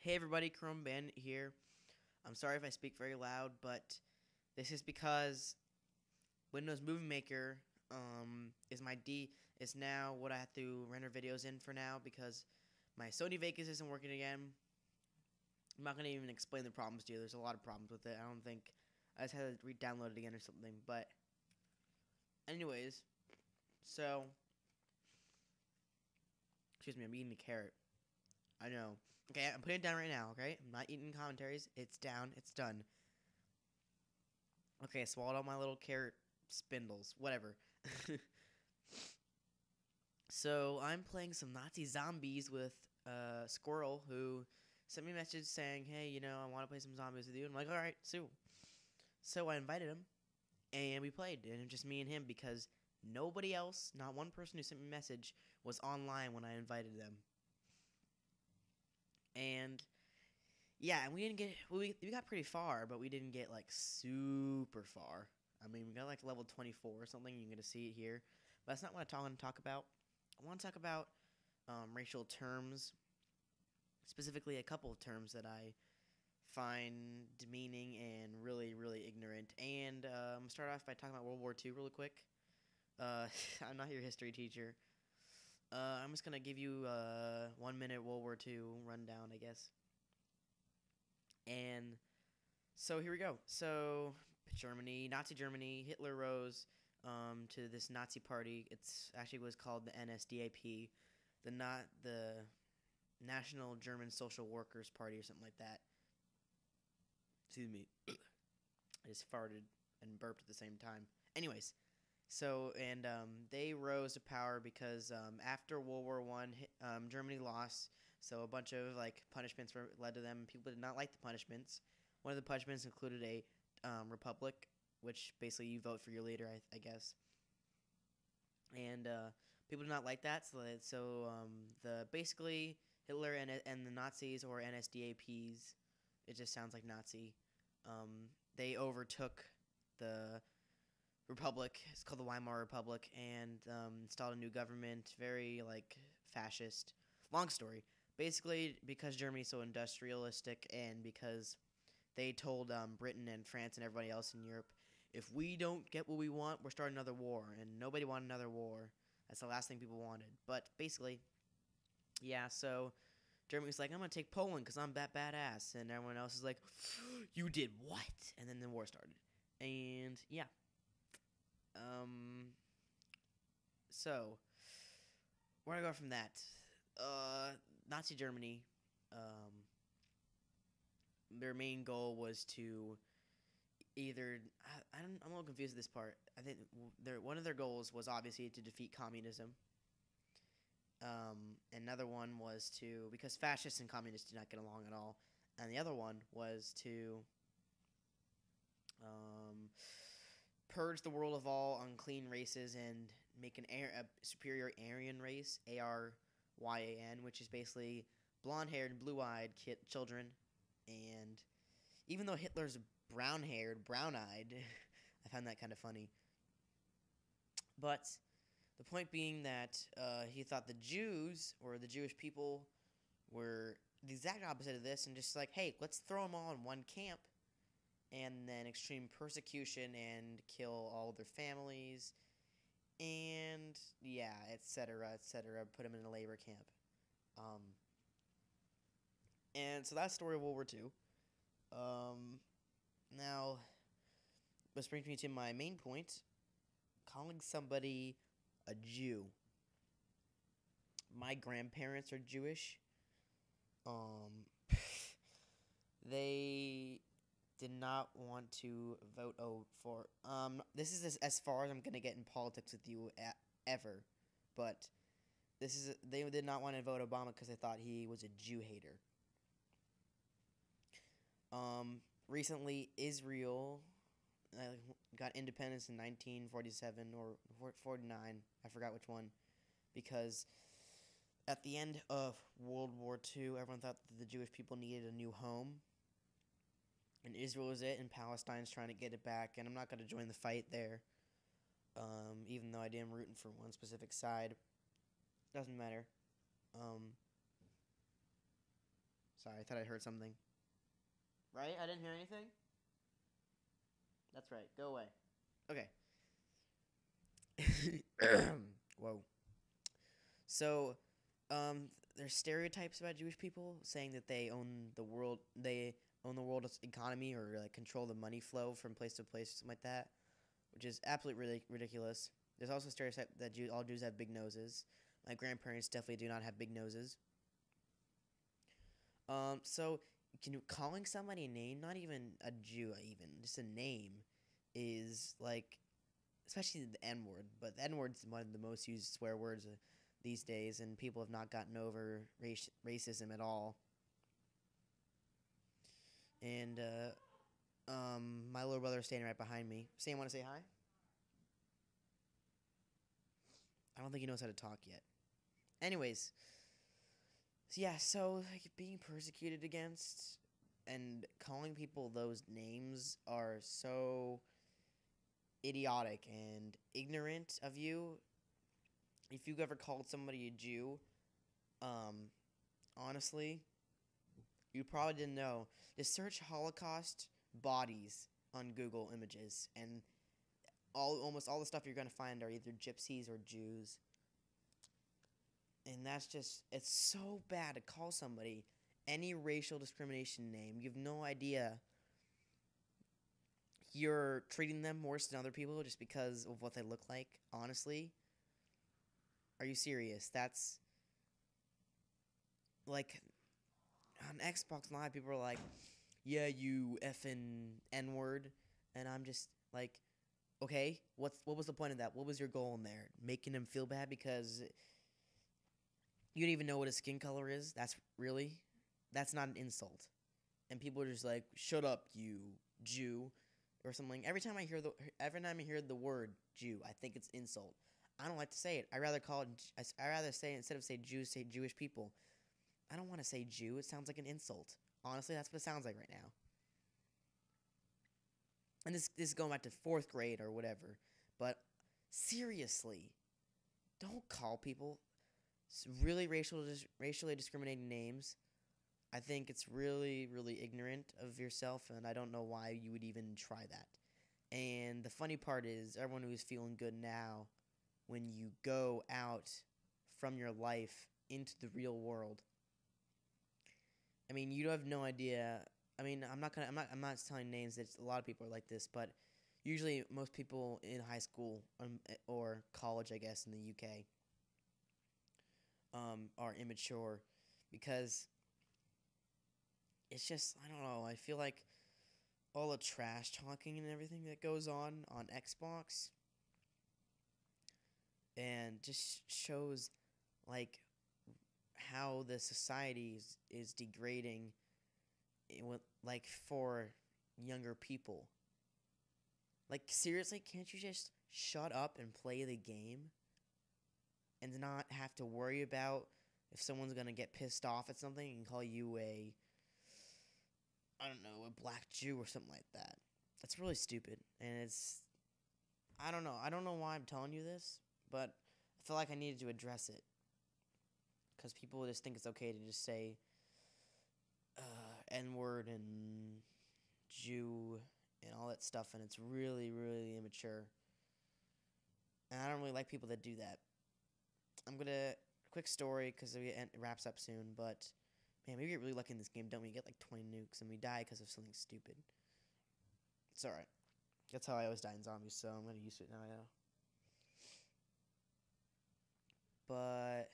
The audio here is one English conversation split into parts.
Hey everybody, Chrome Bandit here. I'm sorry if I speak very loud, but this is because Windows Movie Maker is now what I have to render videos in for now because my Sony Vegas isn't working again. I'm not gonna even explain the problems to you. There's a lot of problems with it. I don't think I just had to re-download it again or something. But anyways, so excuse me, I'm eating a carrot. I know. Okay, I'm putting it down right now. Okay, I'm not eating commentaries. It's down. It's done. Okay, I swallowed all my little carrot spindles. Whatever. So I'm playing some Nazi zombies with Squirrel, who sent me a message saying, "Hey, I want to play some zombies with you." And I'm like, "All right, So I invited him, and we played, and it was just me and him because nobody else, not one person who sent me a message, was online when I invited them. And yeah, and we didn't get we got pretty far, but we didn't get like super far. I mean, we got like level 24 or something. You're gonna see it here, but that's not what I want to talk about. I want to talk about racial terms, specifically a couple of terms that I find demeaning and really, really ignorant. And I'm gonna start off by talking about World War II really quick. Uh, I'm not your history teacher. I'm just gonna give you a 1 minute World War II rundown, I guess. And so here we go. So Germany, Nazi Germany, Hitler rose to this Nazi party. It's actually was called the NSDAP, the National German Social Workers Party or something like that. Excuse me. I just farted and burped at the same time. Anyways, they rose to power because after World War One, Germany lost. So a bunch of like punishments were led to them. People did not like the punishments. One of the punishments included a republic, which basically you vote for your leader, I guess. And people did not like that. The basically Hitler and the Nazis, or NSDAPs, it just sounds like Nazi. They overtook the republic. It's called the Weimar Republic, and installed a new government, very like fascist. Long story. Basically, because Germany's so industrialistic, and because they told Britain and France and everybody else in Europe, if we don't get what we want, we're starting another war, and nobody wanted another war. That's the last thing people wanted. But basically, yeah. So Germany's like, I'm gonna take Poland because I'm that badass, and everyone else is like, you did what? And then the war started, and yeah. Um, so where do I go from that? Uh, Nazi Germany. Um, their main goal was to either I'm a little confused at this part. I think one of their goals was obviously to defeat communism. Another one was to, because fascists and communists did not get along at all, and the other one was to um, purge the world of all unclean races and make a superior Aryan race, Aryan, which is basically blonde-haired, blue-eyed children. And even though Hitler's brown-haired, brown-eyed, I found that kind of funny. But the point being that he thought the Jews, or the Jewish people, were the exact opposite of this, and just like, hey, let's throw them all in one camp, and then extreme persecution and kill all their families, and yeah, etc., etc. Put them in a labor camp. Um, and so that's the story of World War II. Now, this brings me to my main point: calling somebody a Jew. My grandparents are Jewish. Um, they did not want to vote for. This is as far as I'm gonna get in politics with you ever, but they did not want to vote Obama because they thought he was a Jew hater. Recently Israel got independence in 1947 or 49. I forgot which one, because at the end of World War II, everyone thought that the Jewish people needed a new home, and Israel was it, and Palestine's trying to get it back. And I'm not going to join the fight there, even though I am rooting for one specific side. Doesn't matter. Um, Sorry, I thought I heard something. Right? I didn't hear anything? That's right. Go away. Okay. Whoa. So, there's stereotypes about Jewish people saying that they own the world. They own the world's economy, or like control the money flow from place to place, or something like that, which is absolutely ridiculous. There's also a stereotype that all Jews have big noses. My grandparents definitely do not have big noses. So calling somebody a name, not even a Jew, even just a name, is like, especially the N word. But the N word's one of the most used swear words these days, and people have not gotten over racism at all. And my little brother is standing right behind me. Sam, want to say hi? I don't think he knows how to talk yet. Anyways, so like being persecuted against and calling people those names are so idiotic and ignorant of you. If you've ever called somebody a Jew, honestly, you probably didn't know. Just search Holocaust bodies on Google Images, and almost all the stuff you're gonna find are either gypsies or Jews. And it's so bad to call somebody any racial discrimination name. You have no idea you're treating them worse than other people just because of what they look like, honestly. Are you serious? That's like on Xbox Live, people are like, yeah, you effing N-word. And I'm just like, okay, what was the point of that? What was your goal in there? Making him feel bad because you don't even know what his skin color is? That's not an insult. And people are just like, shut up, you Jew, or something. Every time I hear the word Jew, I think it's insult. I don't like to say it. I rather say, instead of say Jews, say Jewish people. I don't want to say Jew. It sounds like an insult. Honestly, that's what it sounds like right now. And this is going back to 4th grade or whatever. But seriously, don't call people really racially discriminating names. I think it's really, really ignorant of yourself, and I don't know why you would even try that. And the funny part is, everyone who's feeling good now, when you go out from your life into the real world, I mean, you have no idea. I mean, I'm not telling names. That a lot of people are like this, but usually most people in high school or college, I guess, in the UK, are immature because it's just, I don't know. I feel like all the trash talking and everything that goes on Xbox, and just shows like how the society is degrading like for younger people. Like, seriously, can't you just shut up and play the game and not have to worry about if someone's gonna get pissed off at something and call you a black Jew or something like that? That's really stupid, and I don't know. I don't know why I'm telling you this, but I feel like I needed to address it. Because people just think it's okay to just say N-word and Jew and all that stuff, and it's really, really immature. And I don't really like people that do that. I'm going to, quick story, because it wraps up soon, but, man, we get really lucky in this game, don't we? We get like 20 nukes, and we die because of something stupid. It's alright. That's how I always die in zombies, so I'm going to use it now, yeah. But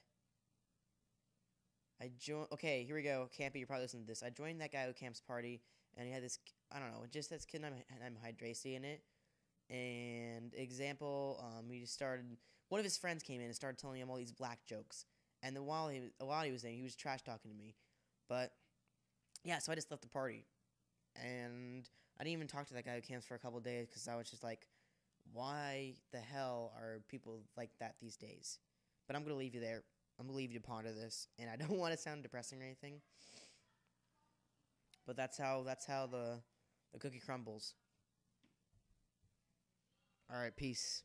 okay, here we go. Campy, you're probably listening to this. I joined that guy who camps party, and he had this, I don't know, just this kid named Hydracy in it. And he just started, one of his friends came in and started telling him all these black jokes. And then while he was there, he was trash talking to me. But, yeah, so I just left the party. And I didn't even talk to that guy who camps for a couple of days, because I was just like, why the hell are people like that these days? But I'm going to leave you there. I'm going to leave you to ponder this, and I don't want to sound depressing or anything, but that's how the cookie crumbles. All right, peace.